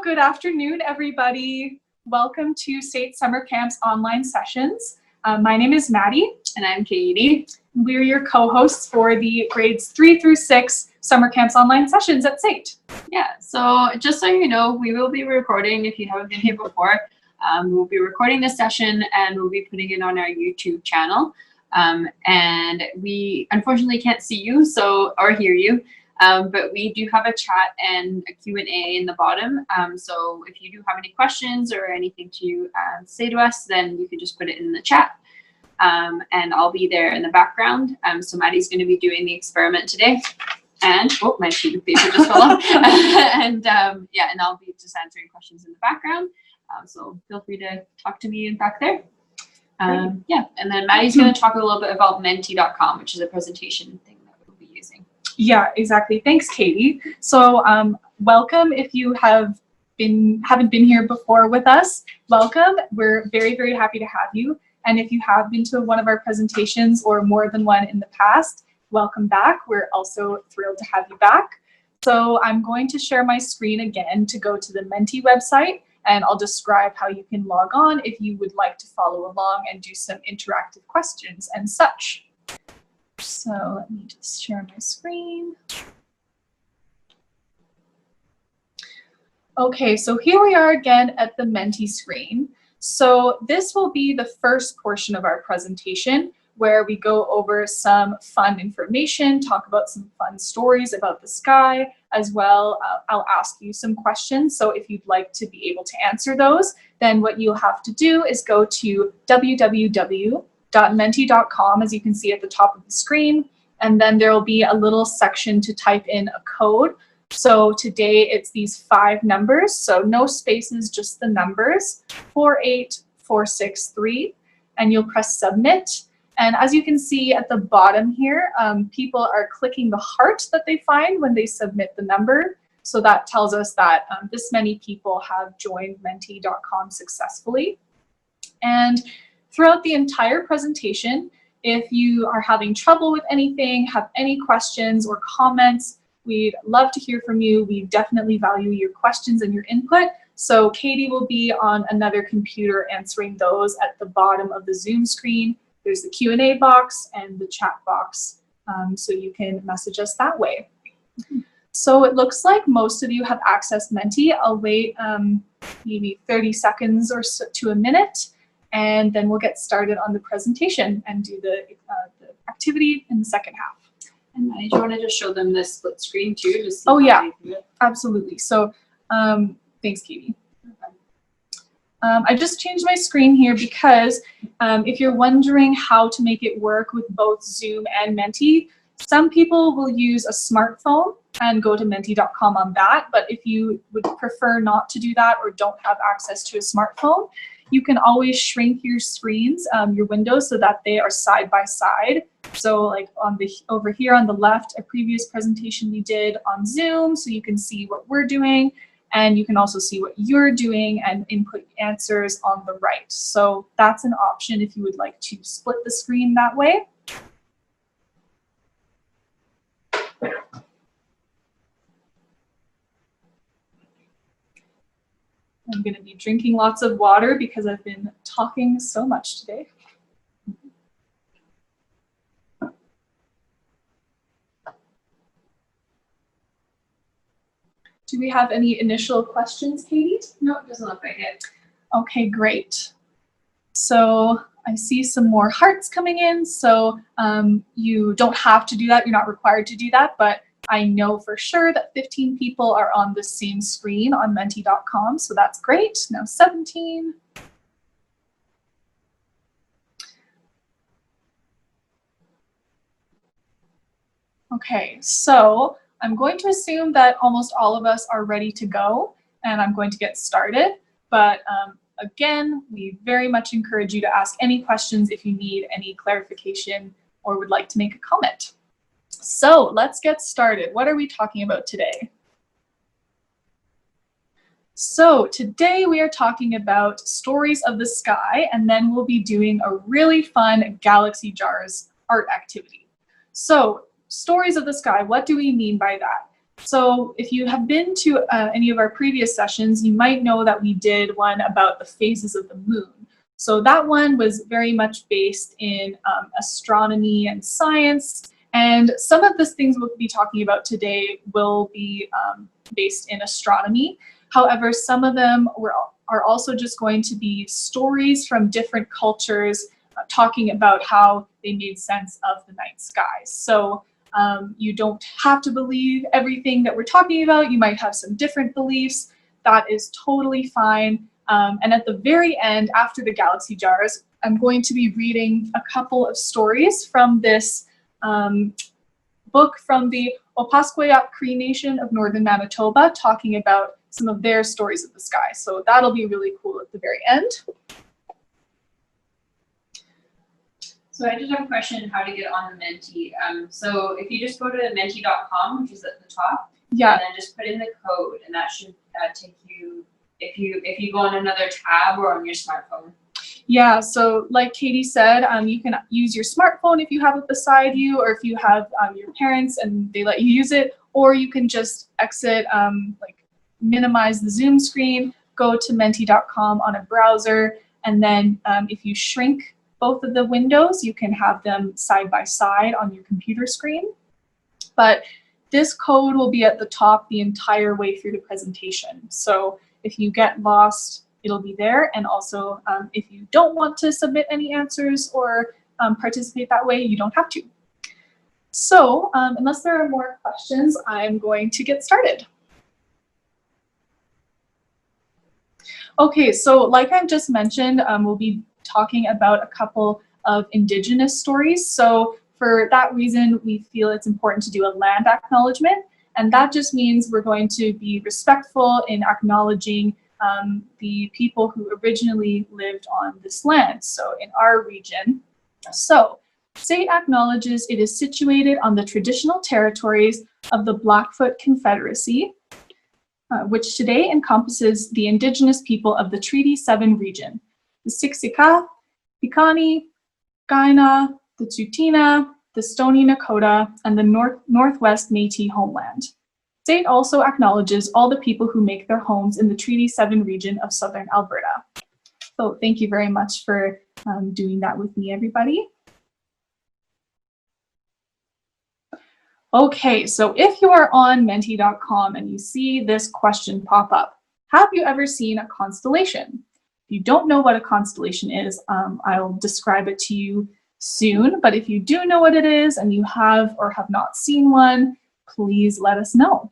good afternoon, everybody. Welcome to State Summer Camp's online sessions. My name is Maddie. And I'm Katie. We're your co-hosts for the grades 3 through 6 Summer Camp's online sessions at SAIT. Yeah, so just so you know, we will be recording, if you haven't been here before, we'll be recording this session and we'll be putting it on our YouTube channel. And we unfortunately can't see you or hear you, but we do have a chat and a Q&A in the bottom. So if you do have any questions or anything to say to us, then you can just put it in the chat. And I'll be there in the background. So Maddie's going to be doing the experiment today. And, oh, my sheet of paper just fell off. And I'll be just answering questions in the background. So feel free to talk to me back there. And then Maddie's going to talk a little bit about menti.com, which is a presentation thing that we'll be using. Yeah, exactly. Thanks, Katie. So welcome if you haven't been here before with us. Welcome. We're very, very happy to have you. And if you have been to one of our presentations or more than one in the past, welcome back. We're also thrilled to have you back. So I'm going to share my screen again to go to the Menti website, and I'll describe how you can log on if you would like to follow along and do some interactive questions and such. So let me just share my screen. Okay, so here we are again at the Menti screen. So this will be the first portion of our presentation where we go over some fun information, talk about some fun stories about the sky, as well. I'll ask you some questions. So if you'd like to be able to answer those, then what you'll have to do is go to www.menti.com, as you can see at the top of the screen, and then there will be a little section to type in a code. So today it's these 5 numbers, so no spaces, just the numbers, 48463, and you'll press submit. And as you can see at the bottom here, people are clicking the heart that they find when they submit the number. So that tells us that this many people have joined menti.com successfully. And throughout the entire presentation, if you are having trouble with anything, have any questions or comments, we'd love to hear from you. We definitely value your questions and your input. So Katie will be on another computer answering those at the bottom of the Zoom screen. There's the Q&A box and the chat box, so you can message us that way. So it looks like most of you have accessed Menti. I'll wait maybe 30 seconds or so to a minute, and then we'll get started on the presentation and do the activity in the second half. And do you want to just show them the split screen too? Just oh yeah, absolutely. So thanks, Katie. I just changed my screen here because if you're wondering how to make it work with both Zoom and Menti, some people will use a smartphone and go to menti.com on that. But if you would prefer not to do that or don't have access to a smartphone, you can always shrink your screens, your windows, so that they are side by side. So like over here on the left, a previous presentation we did on Zoom, so you can see what we're doing. And you can also see what you're doing and input answers on the right. So that's an option if you would like to split the screen that way. I'm going to be drinking lots of water because I've been talking so much today. Do we have any initial questions, Katie? No, it doesn't look like it. Okay, great. So I see some more hearts coming in. So you don't have to do that. You're not required to do that. But I know for sure that 15 people are on the same screen on menti.com. So that's great. Now 17. Okay, so I'm going to assume that almost all of us are ready to go, and I'm going to get started. But again, we very much encourage you to ask any questions if you need any clarification or would like to make a comment. So let's get started. What are we talking about today? So today we are talking about stories of the sky, and then we'll be doing a really fun Galaxy Jars art activity. So stories of the sky, what do we mean by that? So if you have been to any of our previous sessions, you might know that we did one about the phases of the moon. So that one was very much based in astronomy and science. And some of the things we'll be talking about today will be based in astronomy. However, some of them are also just going to be stories from different cultures talking about how they made sense of the night skies. So you don't have to believe everything that we're talking about. You might have some different beliefs. That is totally fine. And at the very end, after the galaxy jars, I'm going to be reading a couple of stories from this book from the Opaskwayak Cree Nation of Northern Manitoba, talking about some of their stories of the sky. So that'll be really cool at the very end. So I just have a question how to get on the Menti. So if you just go to menti.com, which is at the top, yeah, and then just put in the code, and that should take you, if you go on another tab or on your smartphone. Yeah, so like Katie said, you can use your smartphone if you have it beside you, or if you have your parents and they let you use it, or you can just exit, like minimize the Zoom screen, go to menti.com on a browser, and then if you shrink both of the windows, you can have them side by side on your computer screen. But this code will be at the top the entire way through the presentation. So if you get lost, it'll be there. And also, if you don't want to submit any answers or participate that way, you don't have to. So unless there are more questions, I'm going to get started. Okay, so like I've just mentioned, we'll be talking about a couple of Indigenous stories. So for that reason, we feel it's important to do a land acknowledgement. And that just means we're going to be respectful in acknowledging the people who originally lived on this land, so in our region. So, SAIT acknowledges it is situated on the traditional territories of the Blackfoot Confederacy, which today encompasses the Indigenous people of the Treaty 7 region, the Siksika, Piikani, Kainai, the Tsuut'ina, the Stoney Nakoda, and the Northwest Métis homeland. SAIT also acknowledges all the people who make their homes in the Treaty 7 region of southern Alberta. So thank you very much for doing that with me, everybody. Okay, so if you are on menti.com and you see this question pop up, have you ever seen a constellation? If you don't know what a constellation is, I'll describe it to you soon, but if you do know what it is and you have or have not seen one, please let us know.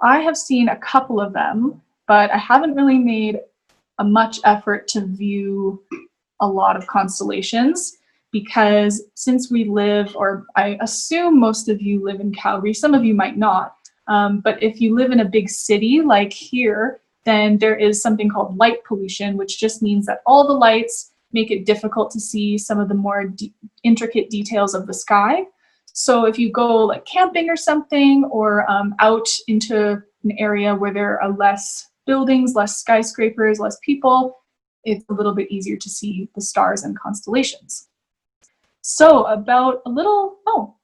I have seen a couple of them, but I haven't really made a much effort to view a lot of constellations because since we live, or I assume most of you live in Calgary, some of you might not, but if you live in a big city like here, then there is something called light pollution, which just means that all the lights make it difficult to see some of the more intricate details of the sky. So if you go like camping or something, or out into an area where there are less buildings, less skyscrapers, less people, it's a little bit easier to see the stars and constellations. So about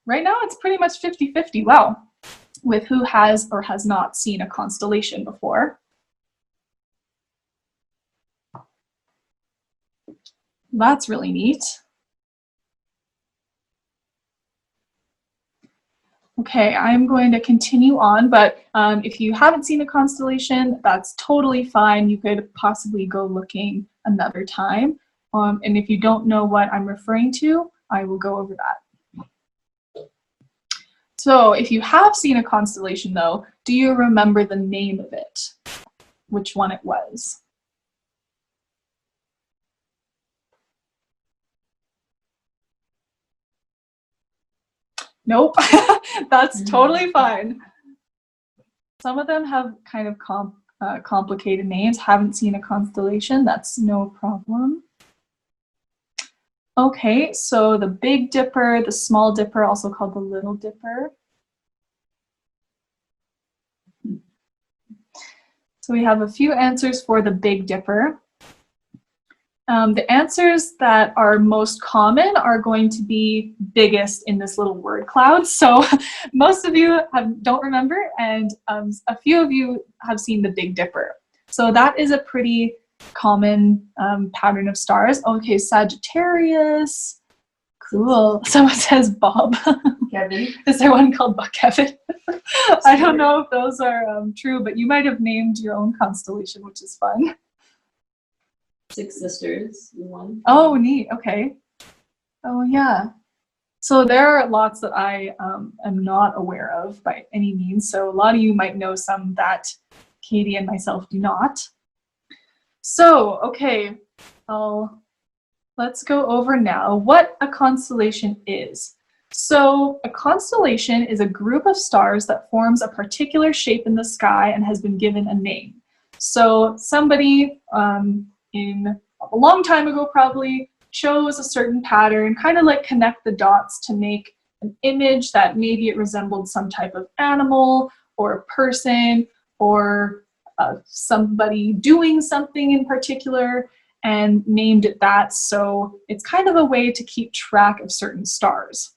right now it's pretty much 50-50, wow, with who has or has not seen a constellation before. That's really neat. Okay, I'm going to continue on, but if you haven't seen a constellation, that's totally fine. You could possibly go looking another time. And if you don't know what I'm referring to, I will go over that. So if you have seen a constellation though, do you remember the name of it? Which one it was? Nope, that's totally fine. Some of them have kind of complicated names. Haven't seen a constellation, that's no problem. Okay, so the Big Dipper, the Small Dipper, also called the Little Dipper. So we have a few answers for the Big Dipper. The answers that are most common are going to be biggest in this little word cloud. So most of you don't remember, and a few of you have seen the Big Dipper. So that is a pretty common pattern of stars. Okay, Sagittarius. Cool. Someone says Bob. Kevin. Is there one called Buck Kevin? I don't know if those are true, but you might have named your own constellation, which is fun. Six sisters in one. Oh, neat. Okay. Oh, yeah. So there are lots that I am not aware of by any means. So a lot of you might know some that Katie and myself do not. So, okay, let's go over now what a constellation is. So a constellation is a group of stars that forms a particular shape in the sky and has been given a name. So somebody in a long time ago probably chose a certain pattern, kind of like connect the dots to make an image that maybe it resembled some type of animal or a person or somebody doing something in particular, and named it that. So it's kind of a way to keep track of certain stars.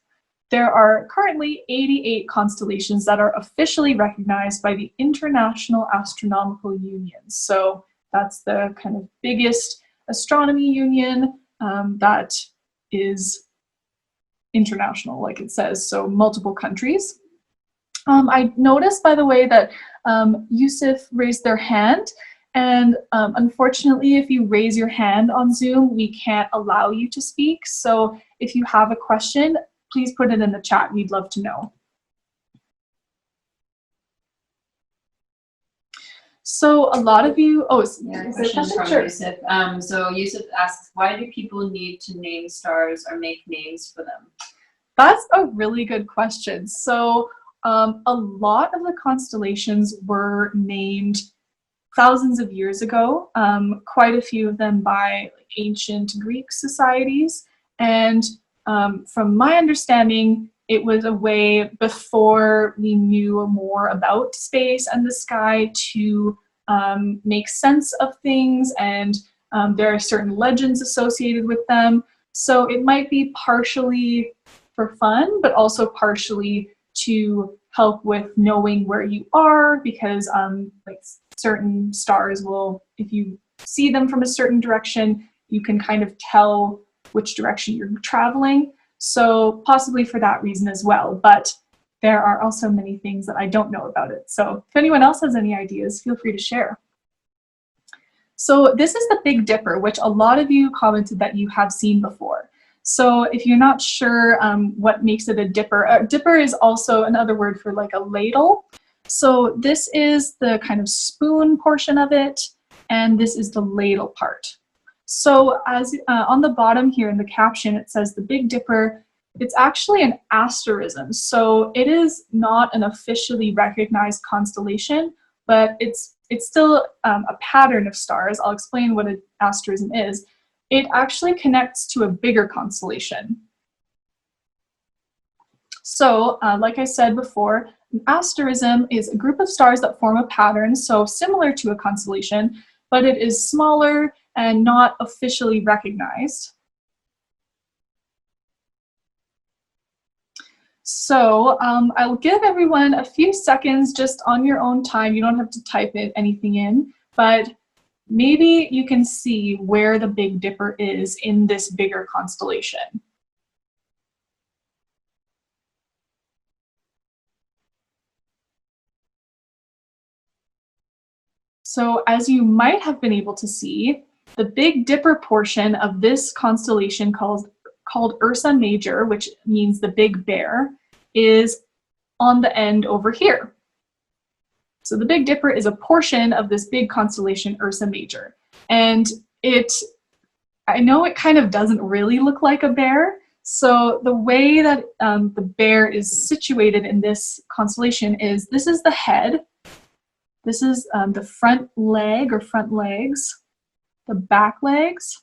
There are currently 88 constellations that are officially recognized by the International Astronomical Union. So that's the kind of biggest astronomy union that is international, like it says, so multiple countries. I noticed, by the way, that Yusuf raised their hand, and unfortunately, if you raise your hand on Zoom, we can't allow you to speak. So if you have a question, please put it in the chat. We'd love to know. So a lot of you, Question from sure. Yusuf. So Yusuf asks, why do people need to name stars or make names for them? That's a really good question. So a lot of the constellations were named thousands of years ago, quite a few of them by ancient Greek societies. And from my understanding, it was a way before we knew more about space and the sky to make sense of things, and there are certain legends associated with them. So it might be partially for fun, but also partially to help with knowing where you are, because like certain stars will, if you see them from a certain direction, you can kind of tell which direction you're traveling. So possibly for that reason as well, but there are also many things that I don't know about it. So if anyone else has any ideas, feel free to share. So this is the Big Dipper, which a lot of you commented that you have seen before. So if you're not sure what makes it a dipper, dipper is also another word for like a ladle. So this is the kind of spoon portion of it, and this is the ladle part. So as on the bottom here in the caption, it says the Big Dipper. It's actually an asterism. So it is not an officially recognized constellation, but it's still a pattern of stars. I'll explain what an asterism is. It actually connects to a bigger constellation. So like I said before, an asterism is a group of stars that form a pattern, so similar to a constellation, but it is smaller and not officially recognized. So I'll give everyone a few seconds just on your own time. You don't have to type anything in, but maybe you can see where the Big Dipper is in this bigger constellation. So as you might have been able to see, the Big Dipper portion of this constellation called Ursa Major, which means the Big Bear, is on the end over here. So the Big Dipper is a portion of this big constellation Ursa Major. And I know it kind of doesn't really look like a bear. So the way that the bear is situated in this constellation is, this is the head. This is the front leg or front legs, the back legs.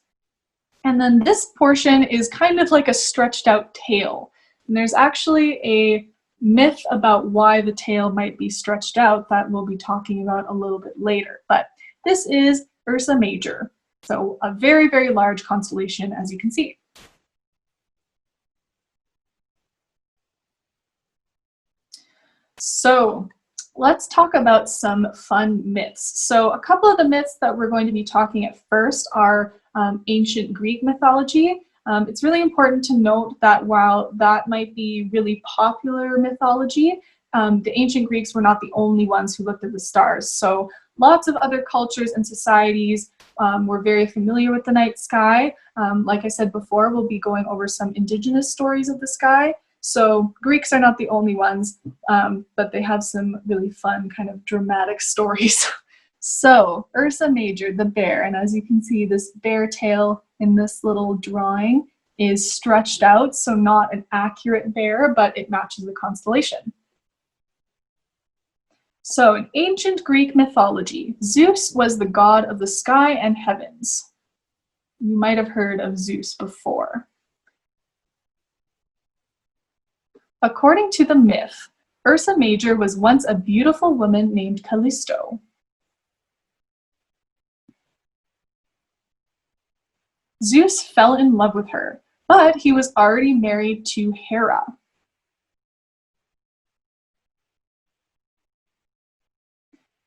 And then this portion is kind of like a stretched out tail. And there's actually a myth about why the tail might be stretched out that we'll be talking about a little bit later. But this is Ursa Major. So a very, very large constellation, as you can see. So let's talk about some fun myths. So a couple of the myths that we're going to be talking at first are ancient Greek mythology. It's really important to note that while that might be really popular mythology, the ancient Greeks were not the only ones who looked at the stars. So lots of other cultures and societies were very familiar with the night sky. Like I said before, we'll be going over some indigenous stories of the sky. So Greeks are not the only ones, but they have some really fun kind of dramatic stories. So Ursa Major, the bear, and as you can see, this bear tail in this little drawing is stretched out, so not an accurate bear, but it matches the constellation. So in ancient Greek mythology, Zeus was the god of the sky and heavens. You might have heard of Zeus before. According to the myth, Ursa Major was once a beautiful woman named Callisto. Zeus fell in love with her, but he was already married to Hera.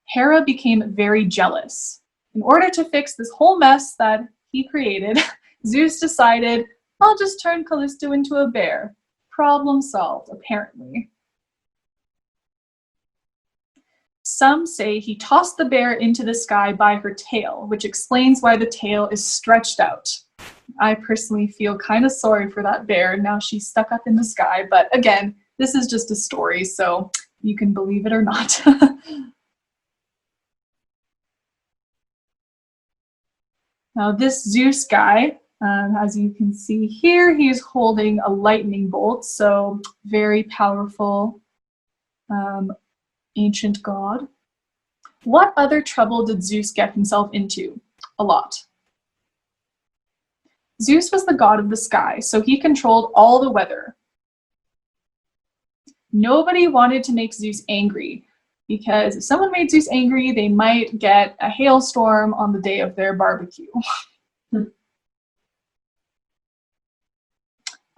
Hera became very jealous. In order to fix this whole mess that he created, Zeus decided, I'll just turn Callisto into a bear. Problem solved, apparently. Some say he tossed the bear into the sky by her tail, which explains why the tail is stretched out. I personally feel kind of sorry for that bear. Now she's stuck up in the sky, but again, this is just a story, so you can believe it or not. Now this Zeus guy, as you can see here, he's holding a lightning bolt, so very powerful ancient god. What other trouble did Zeus get himself into? A lot. Zeus was the god of the sky, so he controlled all the weather. Nobody wanted to make Zeus angry, because if someone made Zeus angry, they might get a hailstorm on the day of their barbecue.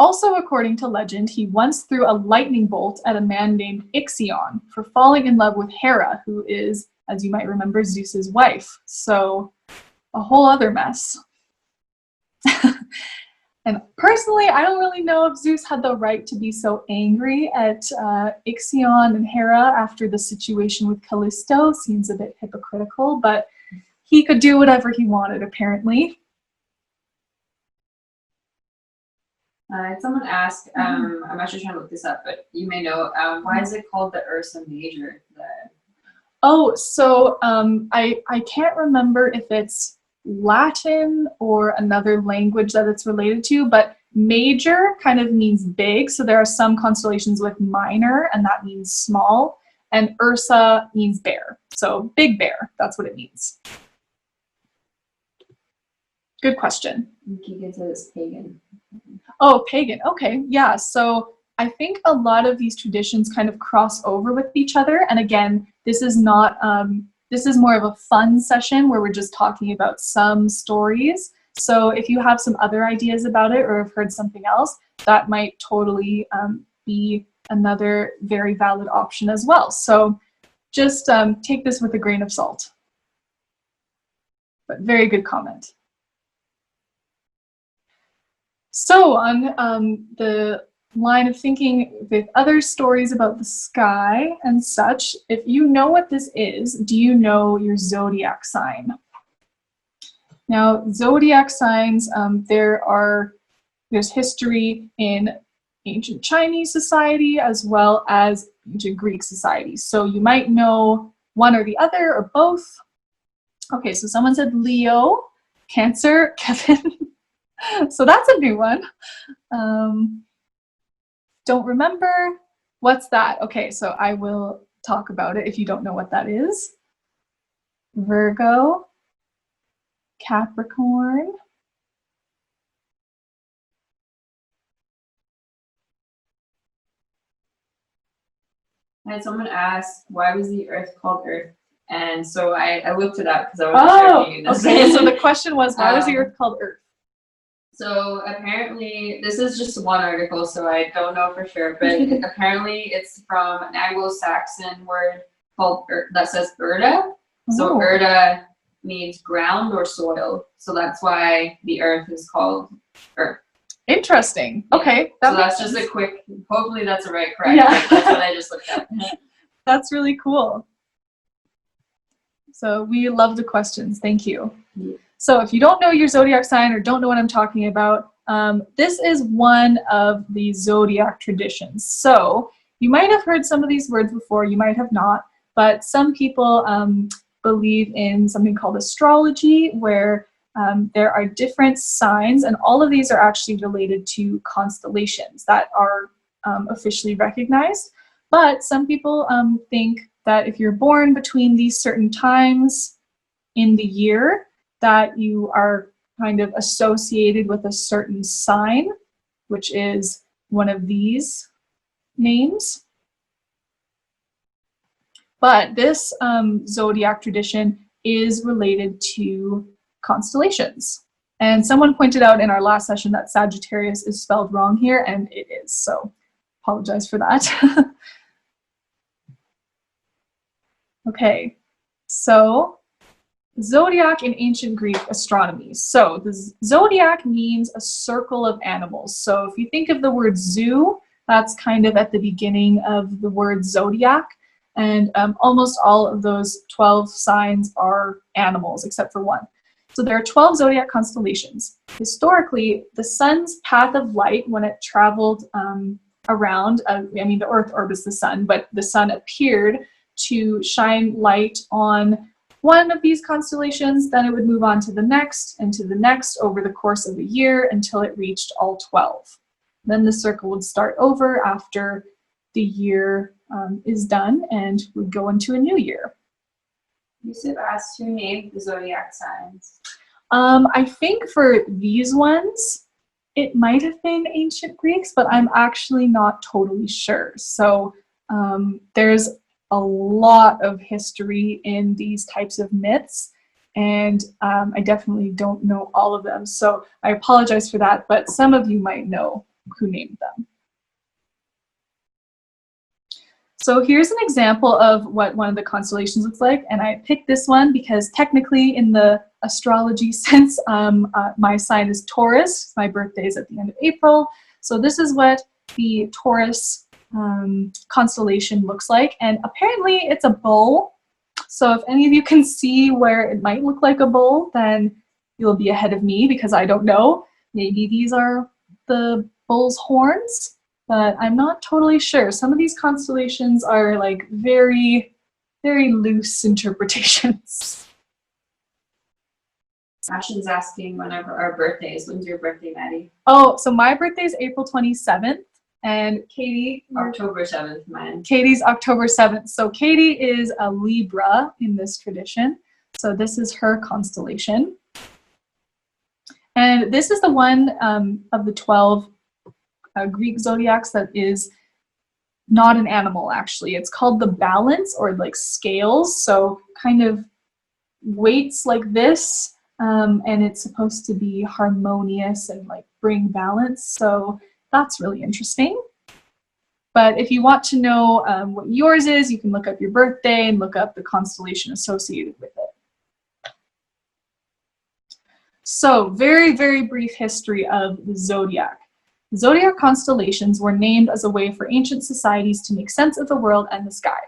Also, according to legend, he once threw a lightning bolt at a man named Ixion for falling in love with Hera, who is, as you might remember, Zeus's wife. So, a whole other mess. And personally, I don't really know if Zeus had the right to be so angry at Ixion and Hera after the situation with Callisto. Seems a bit hypocritical, but he could do whatever he wanted, apparently. Someone asked, I'm actually trying to look this up, but you may know, why is it called the Ursa Major? Oh, so I can't remember if it's Latin or another language that it's related to, but major kind of means big. So there are some constellations with minor, and that means small, and Ursa means bear. So big bear, that's what it means. Good question. Keegan says pagan. Oh, pagan. Okay, yeah. So I think a lot of these traditions kind of cross over with each other. And again, this is not, this is more of a fun session where we're just talking about some stories. So if you have some other ideas about it or have heard something else, that might totally be another very valid option as well. So just take this with a grain of salt. But very good comment. So on the line of thinking with other stories about the sky and such, if you know what this is, do you know your zodiac sign? Now, zodiac signs, there's history in ancient Chinese society as well as ancient Greek society. So you might know one or the other or both. Okay, so someone said Leo, Cancer, Kevin. So that's a new one. Don't remember. What's that? Okay, so I will talk about it if you don't know what that is. Virgo, Capricorn. And someone asked, why was the Earth called Earth And so I looked it up because I wasn't sure if you knew this. Okay. So the question was, why was the Earth called Earth? So apparently, this is just one article, so I don't know for sure, but apparently it's from an Anglo-Saxon word called that says Erda. So Erda means ground or soil. So that's why the Earth is called Earth. Interesting. Yeah. Okay. So that's just a quick, hopefully that's correct. Yeah. That's what I just looked at. That's really cool. So we love the questions. Thank you. Yeah. So if you don't know your zodiac sign or don't know what I'm talking about, this is one of the zodiac traditions. So you might have heard some of these words before, you might have not, but some people believe in something called astrology, where there are different signs, and all of these are actually related to constellations that are officially recognized. But some people think that if you're born between these certain times in the year, that you are kind of associated with a certain sign, which is one of these names. But this zodiac tradition is related to constellations. And someone pointed out in our last session that Sagittarius is spelled wrong here, and it is, so apologize for that. Okay, so zodiac in ancient Greek astronomy. So the zodiac means a circle of animals. So if you think of the word zoo, that's kind of at the beginning of the word zodiac. And almost all of those 12 signs are animals, except for one. So there are 12 zodiac constellations. Historically, the sun's path of light, when it traveled around, the Earth orbits the sun, but the sun appeared to shine light on one of these constellations, then it would move on to the next and to the next over the course of a year until it reached all 12. Then the circle would start over after the year is done and would go into a new year. Yusuf asked who named the zodiac signs. I think for these ones, it might have been ancient Greeks, but I'm actually not totally sure. So there's a lot of history in these types of myths, and I definitely don't know all of them. So I apologize for that, but some of you might know who named them. So here's an example of what one of the constellations looks like, and I picked this one because technically in the astrology sense, my sign is Taurus. My birthday is at the end of April. So this is what the Taurus constellation looks like, and apparently it's a bull. So if any of you can see where it might look like a bull, then you'll be ahead of me because I don't know. Maybe these are the bull's horns, but I'm not totally sure. Some of these constellations are like very, very loose interpretations. Ashton's asking whenever our birthday is. When's your birthday, Maddie? Oh, so my birthday is April 27th. And Katie? October 7th, mine. Katie's October 7th. So Katie is a Libra in this tradition. So this is her constellation. And this is the one of the 12 Greek zodiacs that is not an animal, actually. It's called the balance, or like scales. So kind of weights like this. And it's supposed to be harmonious and like bring balance. So that's really interesting. But if you want to know what yours is, you can look up your birthday and look up the constellation associated with it. So very, very brief history of the zodiac. The zodiac constellations were named as a way for ancient societies to make sense of the world and the sky.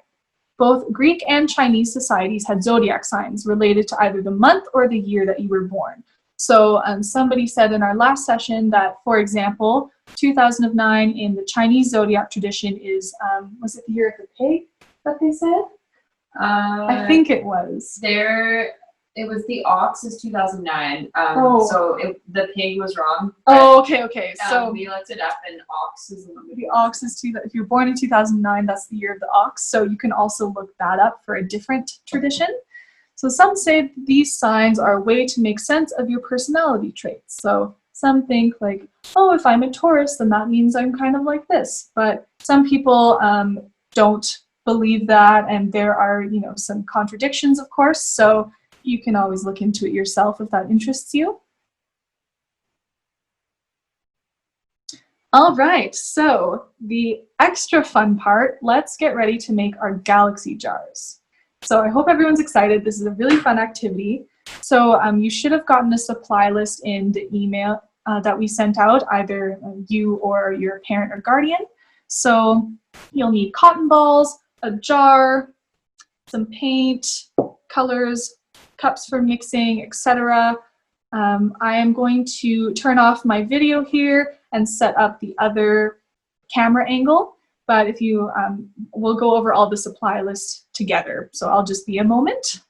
Both Greek and Chinese societies had zodiac signs related to either the month or the year that you were born. So somebody said in our last session that, for example, 2009 in the Chinese zodiac tradition is, was it the year of the pig that they said? I think it was. It was the ox is 2009. So the pig was wrong. Oh, okay. So we looked it up, and ox is the one. The ox is if you're born in 2009, that's the year of the ox. So you can also look that up for a different tradition. So some say these signs are a way to make sense of your personality traits. So some think like, oh, if I'm a Taurus, then that means I'm kind of like this. But some people don't believe that, and there are, you know, some contradictions, of course, so you can always look into it yourself if that interests you. All right, so the extra fun part, let's get ready to make our galaxy jars. So I hope everyone's excited. This is a really fun activity. So you should have gotten a supply list in the email that we sent out, either you or your parent or guardian. So you'll need cotton balls, a jar, some paint, colors, cups for mixing, etc. I am going to turn off my video here and set up the other camera angle, but if you, we'll go over all the supply list together. So I'll just be a moment.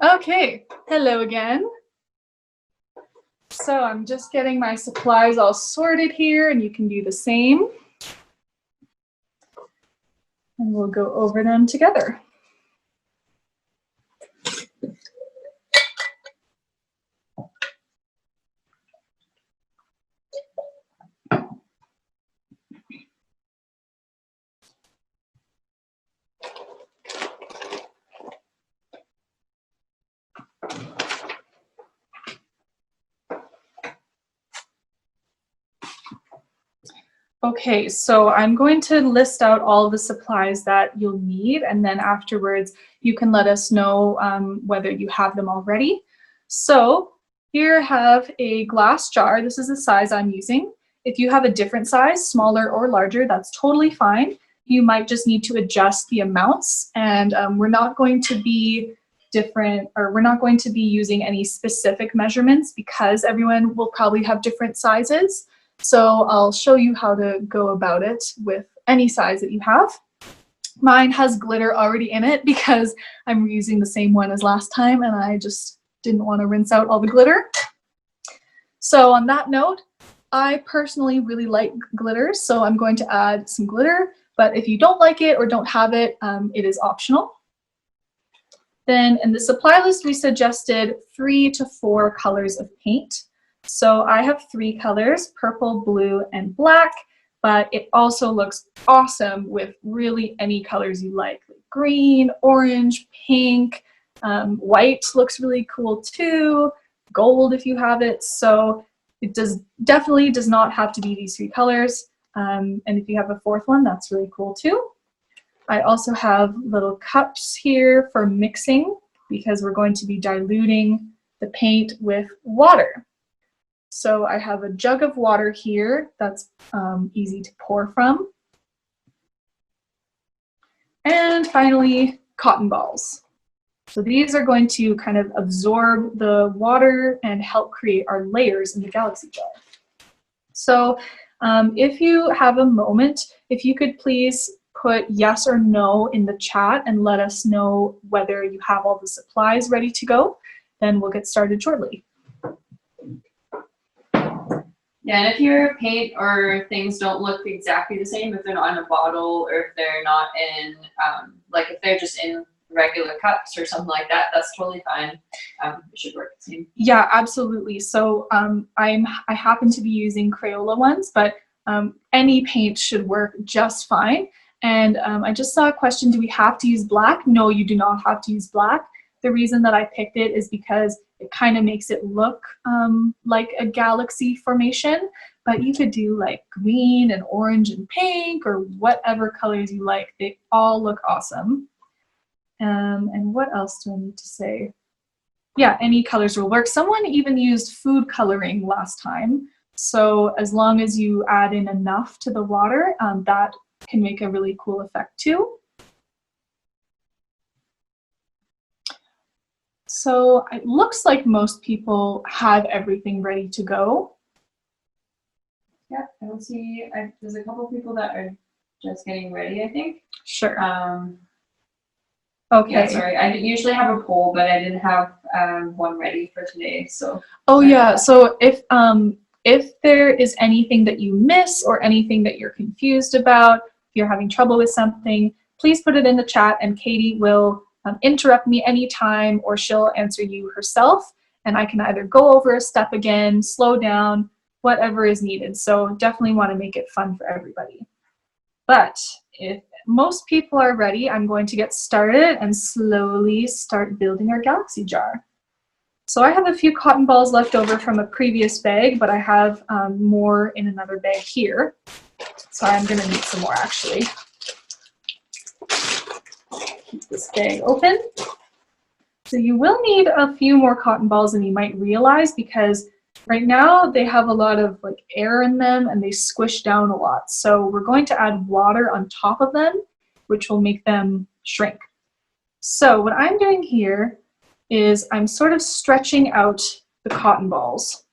Okay, hello again. So I'm just getting my supplies all sorted here, and you can do the same. And we'll go over them together. Okay, so I'm going to list out all the supplies that you'll need, and then afterwards you can let us know whether you have them already. So here I have a glass jar. This is the size I'm using. If you have a different size, smaller or larger, that's totally fine. You might just need to adjust the amounts, and we're not going to be using any specific measurements because everyone will probably have different sizes. So I'll show you how to go about it with any size that you have. Mine has glitter already in it because I'm reusing the same one as last time and I just didn't want to rinse out all the glitter. So on that note, I personally really like glitter, so I'm going to add some glitter, but if you don't like it or don't have it, it is optional. Then in the supply list, we suggested 3 to 4 colors of paint. So I have 3 colors, purple, blue, and black, but it also looks awesome with really any colors you like green, orange, pink, white looks really cool too, gold if you have it. So it definitely does not have to be these 3 colors. And if you have a 4th one, that's really cool too. I also have little cups here for mixing because we're going to be diluting the paint with water. So I have a jug of water here that's easy to pour from. And finally, cotton balls. So these are going to kind of absorb the water and help create our layers in the galaxy jar. So if you have a moment, if you could please put yes or no in the chat and let us know whether you have all the supplies ready to go, then we'll get started shortly. Yeah, and if your paint or things don't look exactly the same, if they're not in a bottle or if they're not in, like if they're just in regular cups or something like that, that's totally fine. It should work the same. Yeah, absolutely. So I happen to be using Crayola ones, but any paint should work just fine. And I just saw a question, do we have to use black? No, you do not have to use black. The reason that I picked it is because it kind of makes it look like a galaxy formation, but you could do like green and orange and pink or whatever colors you like. They all look awesome. And what else do I need to say? Yeah, any colors will work. Someone even used food coloring last time. So as long as you add in enough to the water, that can make a really cool effect too. So it looks like most people have everything ready to go. Yeah, I don't see, there's a couple people that are just getting ready, I think. Sure. Okay. Yeah, Okay. sorry. I usually have a poll, but I didn't have one ready for today. So. Oh yeah. So if there is anything that you miss or anything that you're confused about, if you're having trouble with something, please put it in the chat, and Katie will interrupt me anytime, or she'll answer you herself, and I can either go over a step again, slow down, whatever is needed. So definitely want to make it fun for everybody. But if most people are ready, I'm going to get started and slowly start building our galaxy jar. So I have a few cotton balls left over from a previous bag, but I have more in another bag here. So I'm going to need some more actually. Keep this bag open. So you will need a few more cotton balls than you might realize, because right now they have a lot of like air in them and they squish down a lot. So we're going to add water on top of them, which will make them shrink. So what I'm doing here is I'm sort of stretching out the cotton balls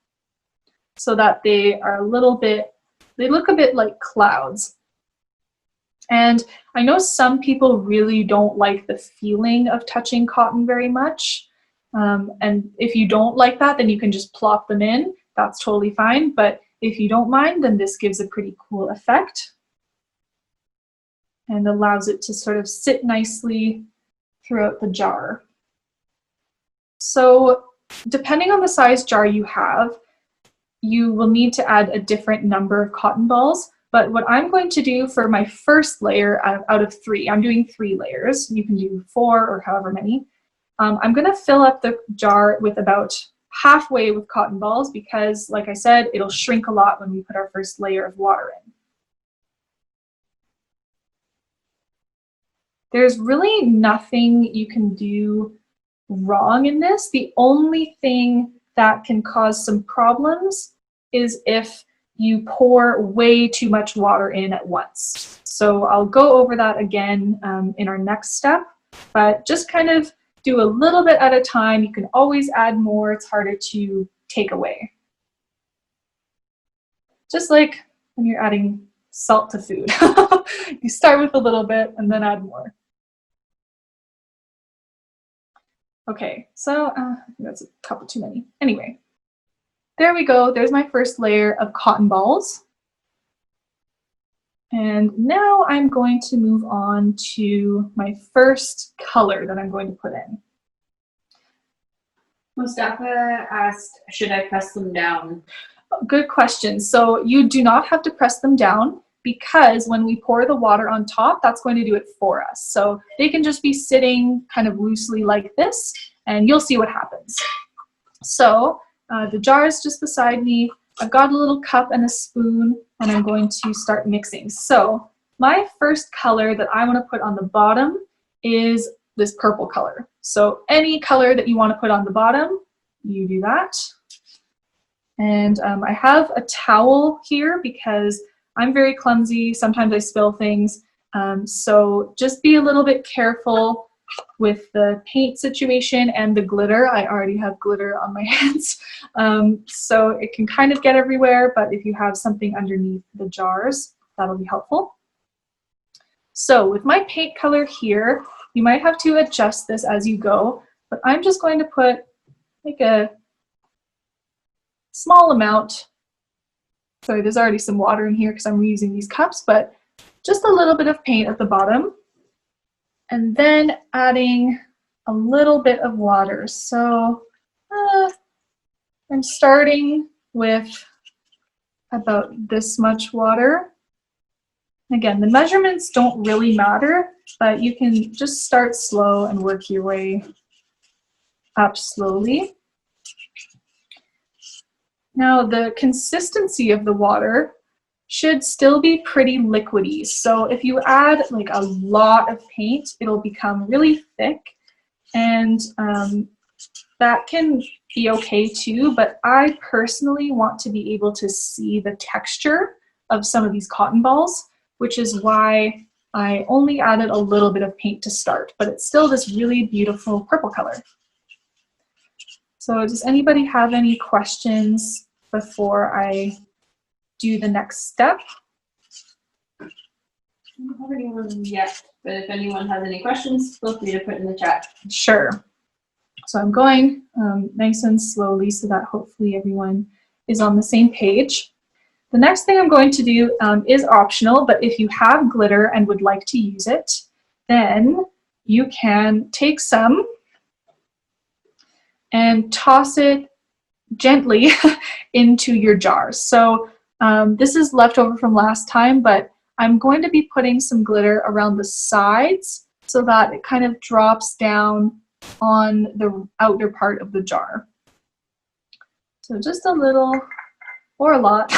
so that they are a little bit, they look a bit like clouds. And I know some people really don't like the feeling of touching cotton very much. And if you don't like that, then you can just plop them in. That's totally fine. But if you don't mind, then this gives a pretty cool effect and allows it to sort of sit nicely throughout the jar. So depending on the size jar you have, you will need to add a different number of cotton balls. But what I'm going to do for my first layer out of 3, I'm doing 3 layers. You can do 4 or however many. I'm going to fill up the jar with about halfway with cotton balls because, like I said, it'll shrink a lot when we put our first layer of water in. There's really nothing you can do wrong in this. The only thing that can cause some problems is if you pour way too much water in at once. So I'll go over that again in our next step, but just kind of do a little bit at a time. You can always add more. It's harder to take away. Just like when you're adding salt to food. You start with a little bit and then add more. Okay, so I think that's a couple too many. Anyway, there we go. There's my first layer of cotton balls. And now I'm going to move on to my first color that I'm going to put in. Mustafa asked, should I press them down? Good question. So you do not have to press them down, because when we pour the water on top, that's going to do it for us. So they can just be sitting kind of loosely like this, and you'll see what happens. So the jar is just beside me. I've got a little cup and a spoon, and I'm going to start mixing. So my first color that I want to put on the bottom is this purple color. So any color that you want to put on the bottom, you do that. And I have a towel here because I'm very clumsy. Sometimes I spill things. So just be a little bit careful with the paint situation and the glitter. I already have glitter on my hands. So it can kind of get everywhere, but if you have something underneath the jars, that'll be helpful. So with my paint color here, you might have to adjust this as you go, but I'm just going to put like a small amount. Sorry, there's already some water in here because I'm reusing these cups, but just a little bit of paint at the bottom. And then adding a little bit of water. So I'm starting with about this much water. Again, the measurements don't really matter, but you can just start slow and work your way up slowly. Now, the consistency of the water should still be pretty liquidy. So if you add like a lot of paint, it'll become really thick, and that can be okay too, but I personally want to be able to see the texture of some of these cotton balls. which is why I only added a little bit of paint to start, but it's still this really beautiful purple color. So does anybody have any questions before I do the next step? I don't have anyone yet, but if anyone has any questions, feel free to put in the chat. Sure. So I'm going nice and slowly so that hopefully everyone is on the same page. The next thing I'm going to do is optional, but if you have glitter and would like to use it, then you can take some and toss it gently into your jars. So this is leftover from last time, but I'm going to be putting some glitter around the sides so that it kind of drops down on the outer part of the jar. So just a little or a lot.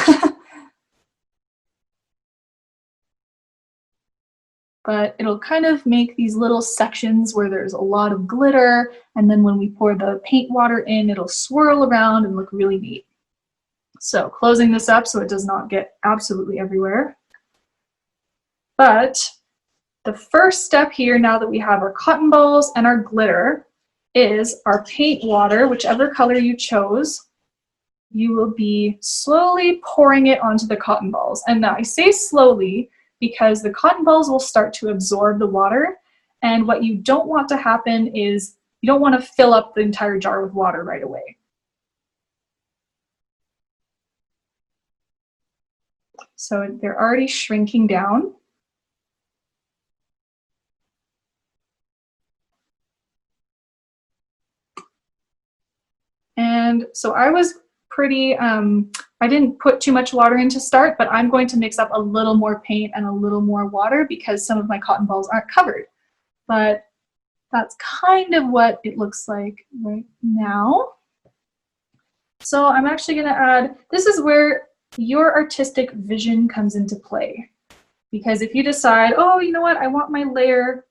But it'll kind of make these little sections where there's a lot of glitter, and then when we pour the paint water in, it'll swirl around and look really neat. So closing this up so it does not get absolutely everywhere. But the first step here, now that we have our cotton balls and our glitter, is our paint water, whichever color you chose. You will be slowly pouring it onto the cotton balls. And now I say slowly because the cotton balls will start to absorb the water. And what you don't want to happen is you don't want to fill up the entire jar with water right away. So they're already shrinking down. And so I was pretty, I didn't put too much water in to start, but I'm going to mix up a little more paint and a little more water because some of my cotton balls aren't covered. But that's kind of what it looks like right now. So I'm actually going to add, this is where your artistic vision comes into play. Because if you decide, oh, you know what, I want my layer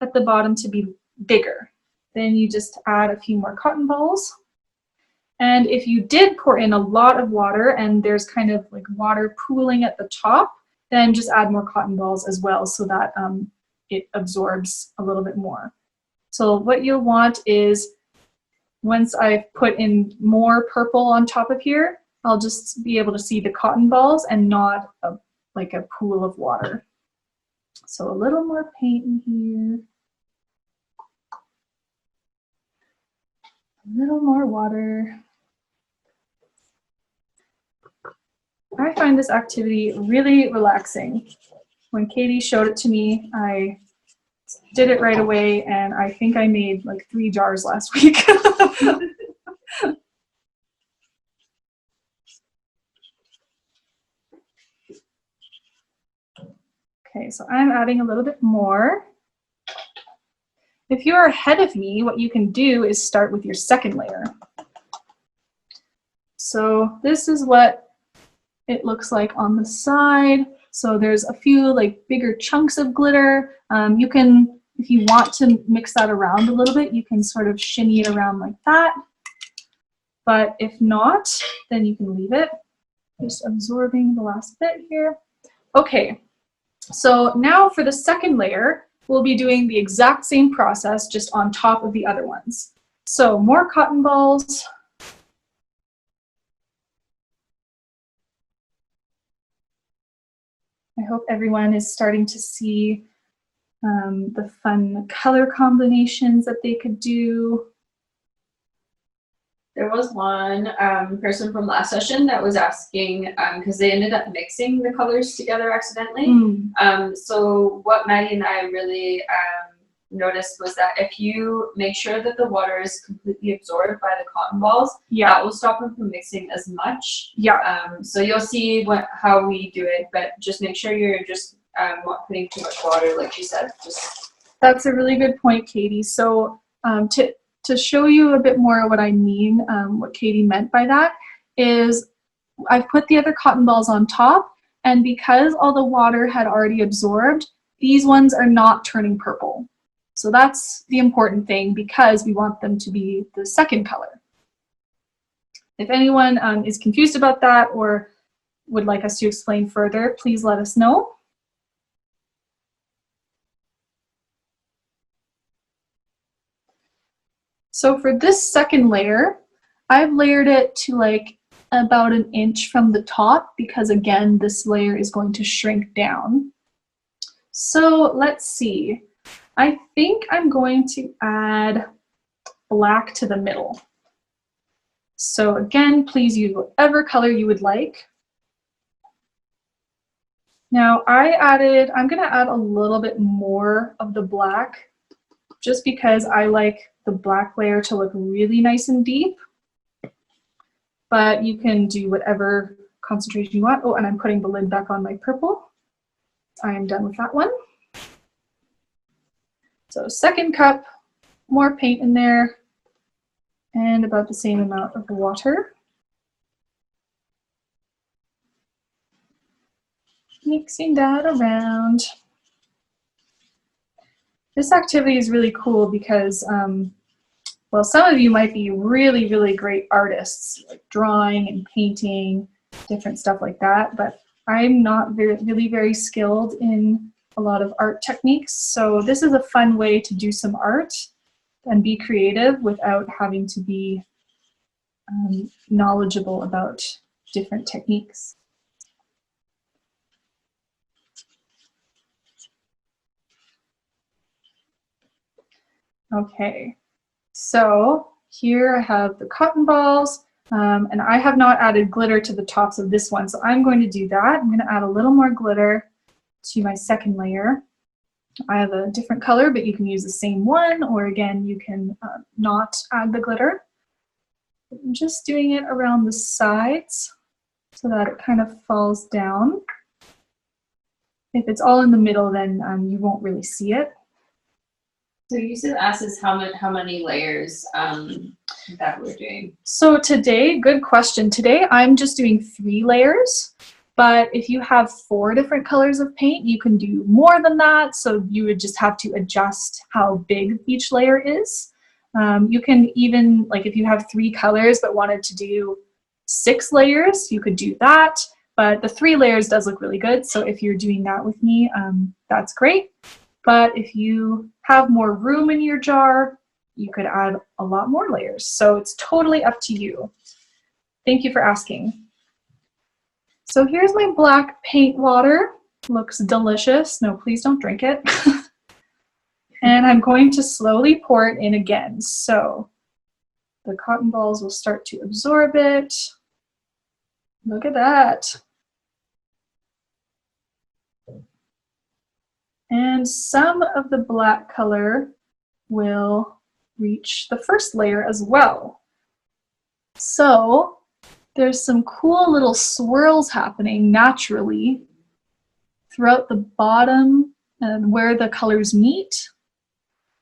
at the bottom to be bigger, then you just add a few more cotton balls. And if you did pour in a lot of water and there's kind of like water pooling at the top, then just add more cotton balls as well so that it absorbs a little bit more. So what you'll want is, once I've put in more purple on top of here, I'll just be able to see the cotton balls and not like a pool of water. So a little more paint in here. A little more water. I find this activity really relaxing. When Katie showed it to me, I did it right away, and I think I made like 3 jars last week. Okay, so I'm adding a little bit more. If you're ahead of me, what you can do is start with your second layer. So this is what it looks like on the side. So there's a few like bigger chunks of glitter. You can, if you want to mix that around a little bit, you can sort of shimmy it around like that. But if not, then you can leave it. Just absorbing the last bit here. Okay, so now for the second layer, we'll be doing the exact same process, just on top of the other ones. So more cotton balls. I hope everyone is starting to see the fun color combinations that they could do. There was one person from last session that was asking, because they ended up mixing the colors together accidentally. So what Maddie and I really noticed was that if you make sure that the water is completely absorbed by the cotton balls, that will stop them from mixing as much. So you'll see how we do it, but just make sure you're just not putting too much water, like she said. That's a really good point, Katie. So to show you a bit more what I mean, what Katie meant by that is I've put the other cotton balls on top, and because all the water had already absorbed, these ones are not turning purple. So that's the important thing, because we want them to be the second color. If anyone is confused about that or would like us to explain further, please let us know. So for this second layer, I've layered it to like about an inch from the top because again, this layer is going to shrink down. So let's see. I think I'm going to add black to the middle. So again, please use whatever color you would like. Now I'm gonna add a little bit more of the black just because I like the black layer to look really nice and deep. But you can do whatever concentration you want. Oh, and I'm putting the lid back on my purple. I am done with that one. So second cup, more paint in there, and about the same amount of water. Mixing that around. This activity is really cool because, well, some of you might be really, really great artists, like drawing and painting, different stuff like that, but I'm not really very skilled in a lot of art techniques, so this is a fun way to do some art and be creative without having to be knowledgeable about different techniques. Okay, so here I have the cotton balls, and I have not added glitter to the tops of this one, so I'm going to do that. I'm going to add a little more glitter to my second layer. I have a different color, but you can use the same one, or again, you can not add the glitter. I'm just doing it around the sides so that it kind of falls down. If it's all in the middle, then you won't really see it. So you said ask us how many layers that we're doing. So today, good question. Today I'm just doing 3 layers, but if you have 4 different colors of paint, you can do more than that. So you would just have to adjust how big each layer is. You can even, like if you have 3 colors but wanted to do 6 layers, you could do that. But the 3 layers does look really good. So if you're doing that with me, that's great. But if you have more room in your jar, you could add a lot more layers. So it's totally up to you. Thank you for asking. So here's my black paint water. Looks delicious. No, please don't drink it. And I'm going to slowly pour it in again. So the cotton balls will start to absorb it. Look at that. And some of the black color will reach the first layer as well. So there's some cool little swirls happening naturally throughout the bottom and where the colors meet.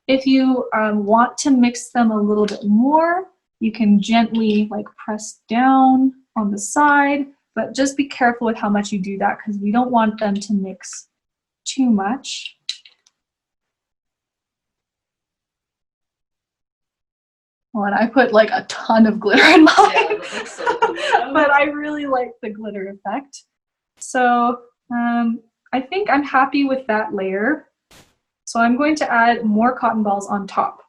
If you want to mix them a little bit more, you can gently like press down on the side, but just be careful with how much you do that because we don't want them to mix too much. Well, and I put like a ton of glitter in mine, Yeah, so cool. but I really like the glitter effect. So I think I'm happy with that layer. So I'm going to add more cotton balls on top.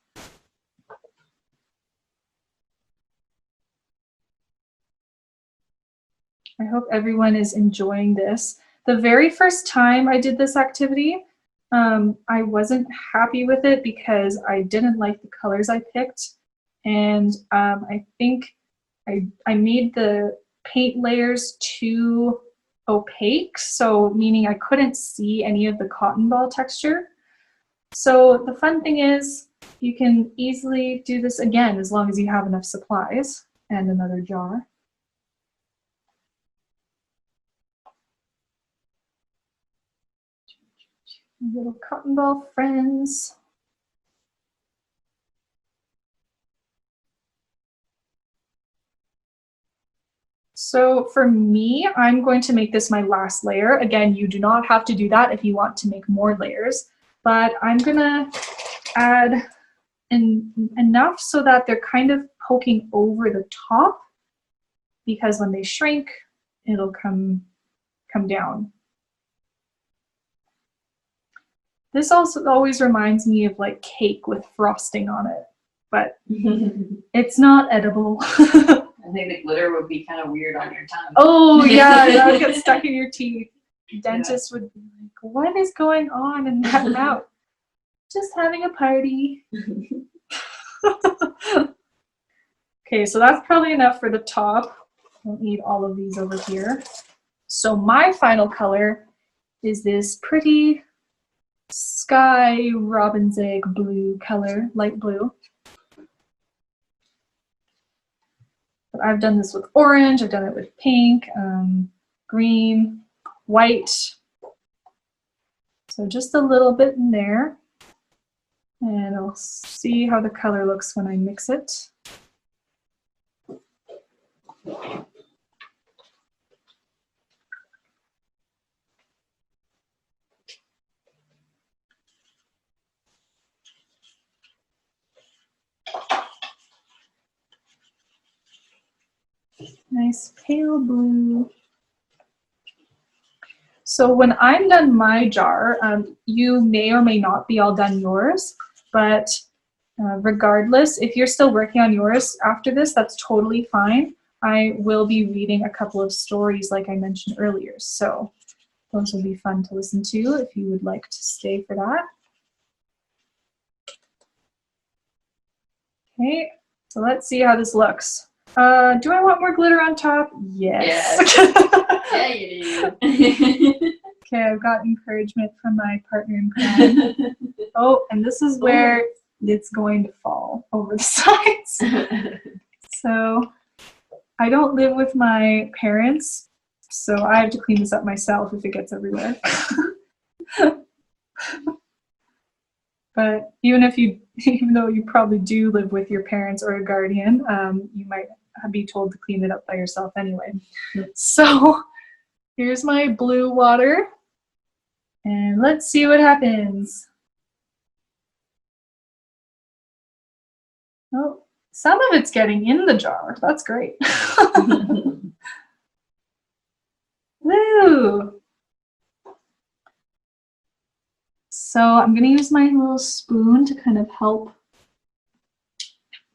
I hope everyone is enjoying this. The very first time I did this activity, I wasn't happy with it because I didn't like the colors I picked. And I think I made the paint layers too opaque, so meaning I couldn't see any of the cotton ball texture. So the fun thing is you can easily do this again as long as you have enough supplies and another jar. Little cotton ball friends. So for me, I'm going to make this my last layer. Again, you do not have to do that if you want to make more layers, but I'm gonna add enough so that they're kind of poking over the top, because when they shrink, it'll come down. This also always reminds me of like cake with frosting on it. but it's not edible. I think the glitter would be kind of weird on your tongue. Oh yeah, that would get stuck in your teeth. Dentist would be like, what is going on in that mouth? Just having a party. Okay, so that's probably enough for the top. Don't need all of these over here. So my final color is this pretty sky robin's egg blue color, light blue. But I've done this with orange, I've done it with pink, green, white. So just a little bit in there. And I'll see how the color looks when I mix it. Nice pale blue. So when I'm done my jar, you may or may not be all done yours, but regardless, if you're still working on yours after this, that's totally fine. I will be reading a couple of stories like I mentioned earlier, so those will be fun to listen to if you would like to stay for that. Okay, so let's see how this looks. Do I want more glitter on top? Yes. Yeah, you do. Okay, I've got encouragement from my partner in crime. Oh, and this is where it's going to fall over the sides. So I don't live with my parents, so I have to clean this up myself if it gets everywhere. But even though you probably do live with your parents or a guardian, you might be told to clean it up by yourself anyway. So here's my blue water, and let's see what happens. Oh, some of it's getting in the jar. That's great. Woo! So I'm going to use my little spoon to kind of help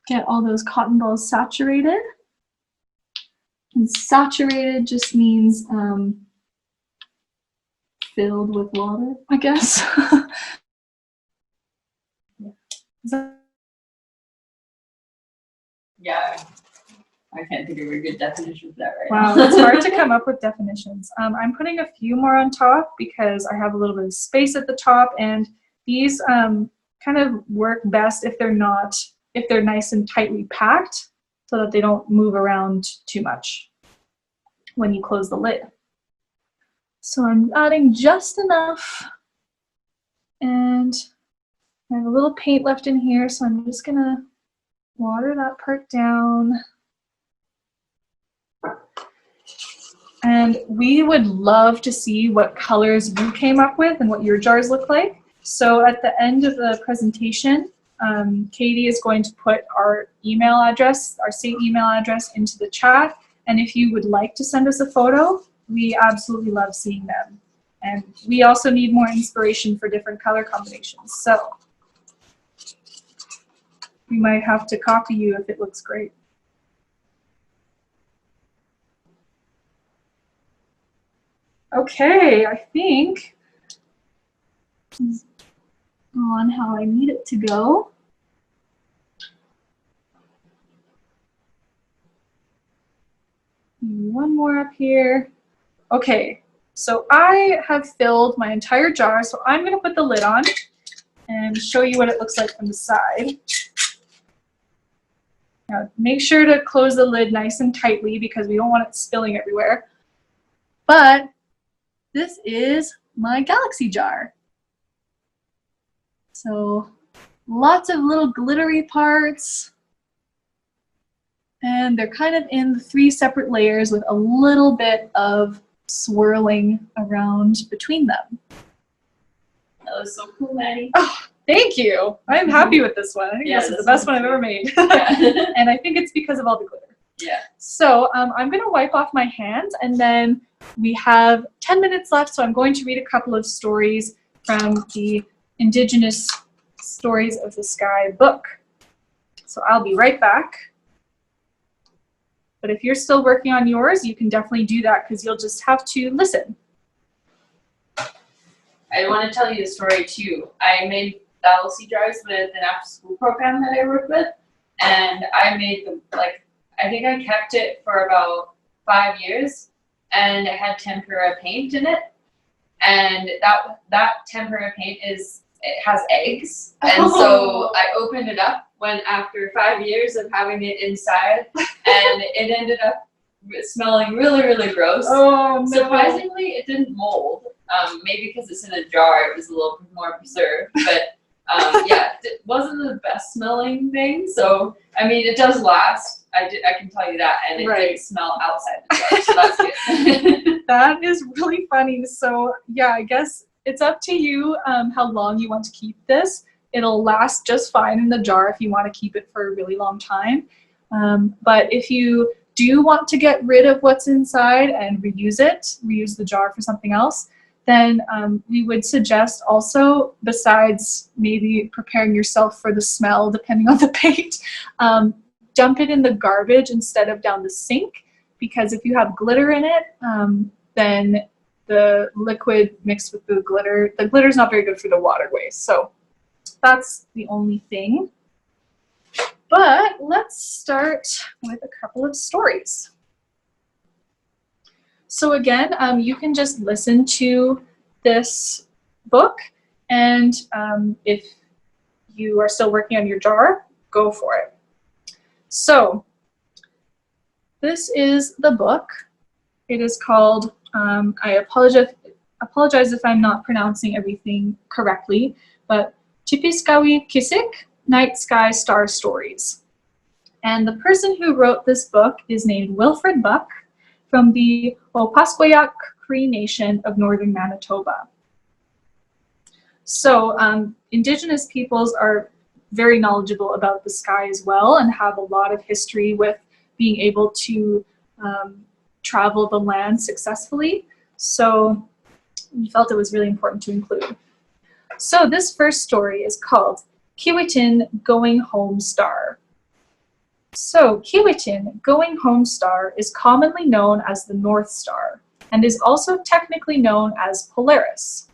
get all those cotton balls saturated. And saturated just means filled with water, I guess. Yeah, I can't think of a good definition for that right now. Wow, it's hard to come up with definitions. I'm putting a few more on top because I have a little bit of space at the top, and these kind of work best if they're nice and tightly packed so that they don't move around too much when you close the lid. So I'm adding just enough, and I have a little paint left in here, so I'm just gonna water that part down. And we would love to see what colors you came up with and what your jars look like. So at the end of the presentation, Katie is going to put our email address, our state email address, into the chat. And if you would like to send us a photo, we absolutely love seeing them. And we also need more inspiration for different color combinations. So we might have to copy you if it looks great. Okay, I think it's on how I need it to go. One more up here. Okay, so I have filled my entire jar, so I'm going to put the lid on and show you what it looks like from the side. Now, make sure to close the lid nice and tightly because we don't want it spilling everywhere. But this is my galaxy jar. So lots of little glittery parts. And they're kind of in 3 separate layers with a little bit of swirling around between them. That was so cool, Maddie. Oh, thank you. I'm happy with this one. I think this is the best one I've ever made. Yeah. And I think it's because of all the glitter. Yeah. So I'm going to wipe off my hands, and then we have 10 minutes left, so I'm going to read a couple of stories from the Indigenous Stories of the Sky book. So I'll be right back. But if you're still working on yours, you can definitely do that because you'll just have to listen. I want to tell you a story too. I made LC drives with an after-school program that I work with, and I made them, like, I think I kept it for about 5 years, and it had tempera paint in it, and that tempera paint it has eggs, and so I opened it up when after 5 years of having it inside, and it ended up smelling really, really gross. Oh, no. Surprisingly, it didn't mold. Maybe because it's in a jar, it was a little more preserved. But yeah, it wasn't the best smelling thing. So I mean, it does last. I can tell you that, and it didn't smell outside the jar, so that's good. That is really funny. So yeah, I guess it's up to you how long you want to keep this. It'll last just fine in the jar if you want to keep it for a really long time. But if you do want to get rid of what's inside and reuse the jar for something else, then we would suggest also, besides maybe preparing yourself for the smell, depending on the paint, dump it in the garbage instead of down the sink, because if you have glitter in it, then the liquid mixed with the glitter is not very good for the waterways. So that's the only thing. But let's start with a couple of stories. So again, you can just listen to this book, and if you are still working on your jar, go for it. So this is the book. It is called, I apologize if I'm not pronouncing everything correctly, but Tipiskawi Kisik, Night Sky Star Stories. And the person who wrote this book is named Wilfred Buck from the Opaskwayak Cree Nation of northern Manitoba. So Indigenous peoples are very knowledgeable about the sky as well and have a lot of history with being able to travel the land successfully. So we felt it was really important to include. So this first story is called Kiwitin Going Home Star. So Kiwitin Going Home Star is commonly known as the North Star and is also technically known as Polaris.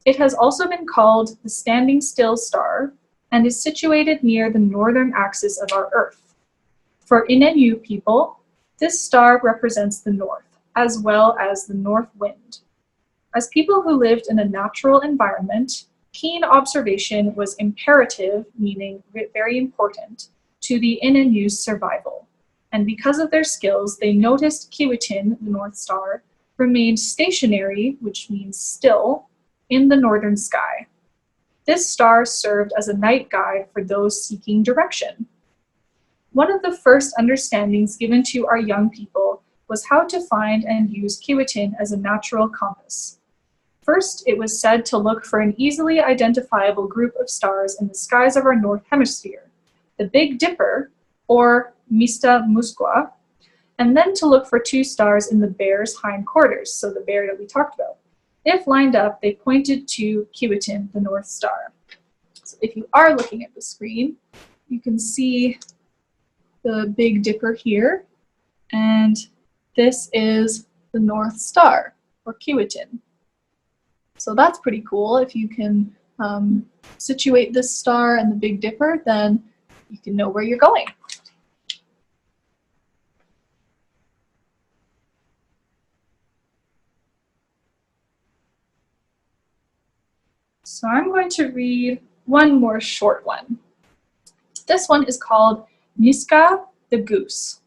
It has also been called the Standing Still Star and is situated near the northern axis of our Earth. For Innu people, this star represents the north, as well as the north wind. As people who lived in a natural environment, keen observation was imperative, meaning very important, to the Innu's survival. And because of their skills, they noticed Kiwitin, the North Star, remained stationary, which means still, in the northern sky. This star served as a night guide for those seeking direction. One of the first understandings given to our young people was how to find and use Kiwitin as a natural compass. First, it was said to look for an easily identifiable group of stars in the skies of our North Hemisphere, the Big Dipper, or Mista Musqua, and then to look for two stars in the bear's hindquarters, so the bear that we talked about. If lined up, they pointed to Kiwitin, the North Star. So if you are looking at the screen, you can see the Big Dipper here, and this is the North Star, or Kiwitin. So that's pretty cool. If you can situate this star and the Big Dipper, then you can know where you're going. So I'm going to read one more short one. This one is called Niska the Goose.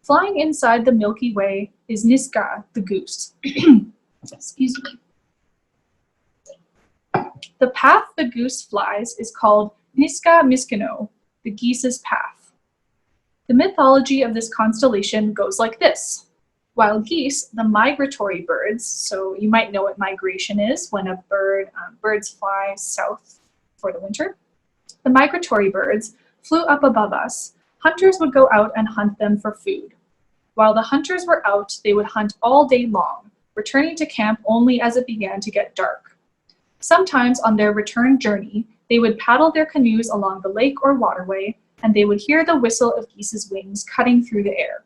Flying inside the Milky Way is Niska the Goose. Excuse me. The path the goose flies is called Niska Miskino, the geese's path. The mythology of this constellation goes like this. While geese, the migratory birds, so you might know what migration is when a birds fly south for the winter. The migratory birds flew up above us. Hunters would go out and hunt them for food. While the hunters were out, they would hunt all day long, returning to camp only as it began to get dark. Sometimes on their return journey, they would paddle their canoes along the lake or waterway, and they would hear the whistle of geese's wings cutting through the air.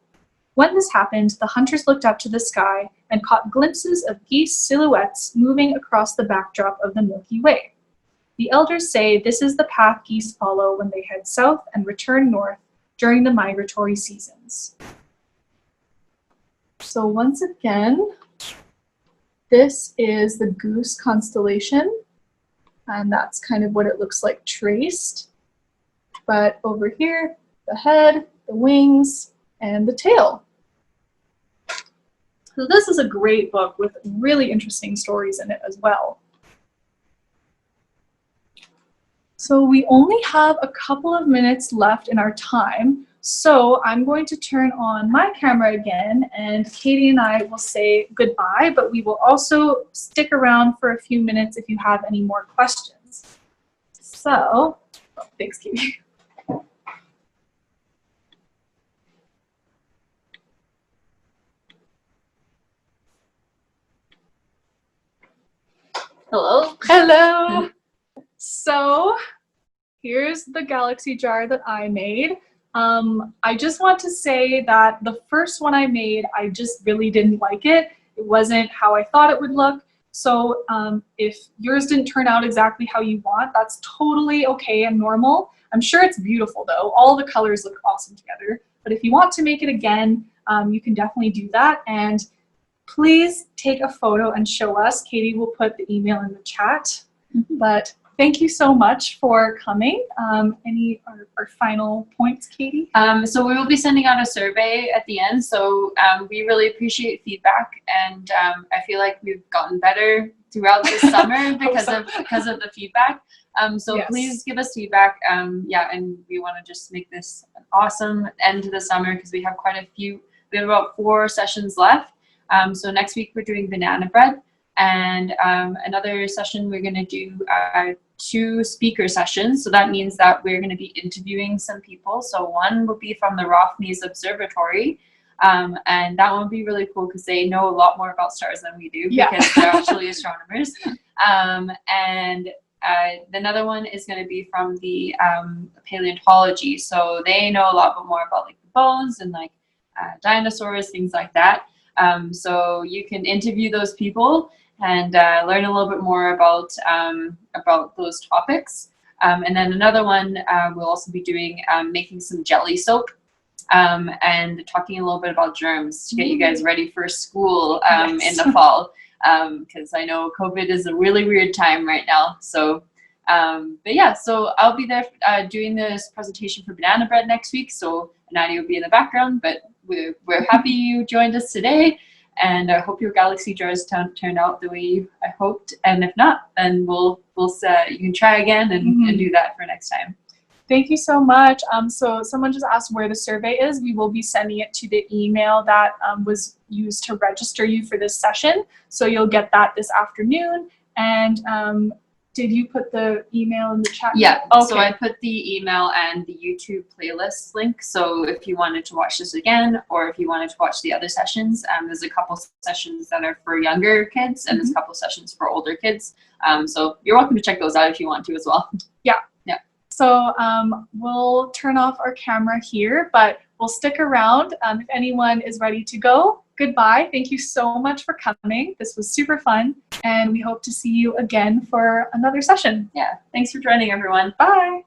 When this happened, the hunters looked up to the sky and caught glimpses of geese silhouettes moving across the backdrop of the Milky Way. The elders say this is the path geese follow when they head south and return north during the migratory seasons. So once again, this is the Goose constellation, and that's kind of what it looks like traced. But over here, the head, the wings, and the tail. So this is a great book with really interesting stories in it as well. So we only have a couple of minutes left in our time, so I'm going to turn on my camera again, and Katie and I will say goodbye, but we will also stick around for a few minutes if you have any more questions. So, oh, thanks, Katie. Hello. Hello. So here's the galaxy jar that I made. I just want to say that the first one I made, I just really didn't like it. It wasn't how I thought it would look. So if yours didn't turn out exactly how you want, that's totally okay and normal. I'm sure it's beautiful though. All the colors look awesome together. But if you want to make it again, you can definitely do that. And please take a photo and show us. Katie will put the email in the chat. But thank you so much for coming. Any our final points, Katie? So we will be sending out a survey at the end. So we really appreciate feedback, and I feel like we've gotten better throughout this summer because of the feedback. So yes. Please give us feedback. Yeah, and we want to just make this an awesome end to the summer because we have quite a few. We have about 4 sessions left. So next week we're doing banana bread. And another session we're going to do 2 speaker sessions. So that means that we're going to be interviewing some people. So one will be from the Rothmans Observatory. And that one will be really cool because they know a lot more about stars than we do because they're actually astronomers. And another one is going to be from the paleontology. So they know a lot more about like the bones and like dinosaurs, things like that. So you can interview those people and learn a little bit more about those topics. And then another one we'll also be doing making some jelly soap and talking a little bit about germs to get you guys ready for school in the fall. Because I know COVID is a really weird time right now. So, but yeah, so I'll be there doing this presentation for banana bread next week. So Nadia will be in the background, but we're happy you joined us today, and I hope your galaxy jars turned out the way I hoped. And if not, then we'll you can try again and do that for next time. Thank you so much. So someone just asked where the survey is. We will be sending it to the email that was used to register you for this session. So you'll get that this afternoon. And did you put the email in the chat? Yeah, okay. So I put the email and the YouTube playlist link. So if you wanted to watch this again, or if you wanted to watch the other sessions, there's a couple sessions that are for younger kids, and there's a couple sessions for older kids. So you're welcome to check those out if you want to as well. Yeah. Yeah. So we'll turn off our camera here, but we'll stick around. If anyone is ready to go, goodbye. Thank you so much for coming. This was super fun, and we hope to see you again for another session. Yeah. Thanks for joining, everyone. Bye.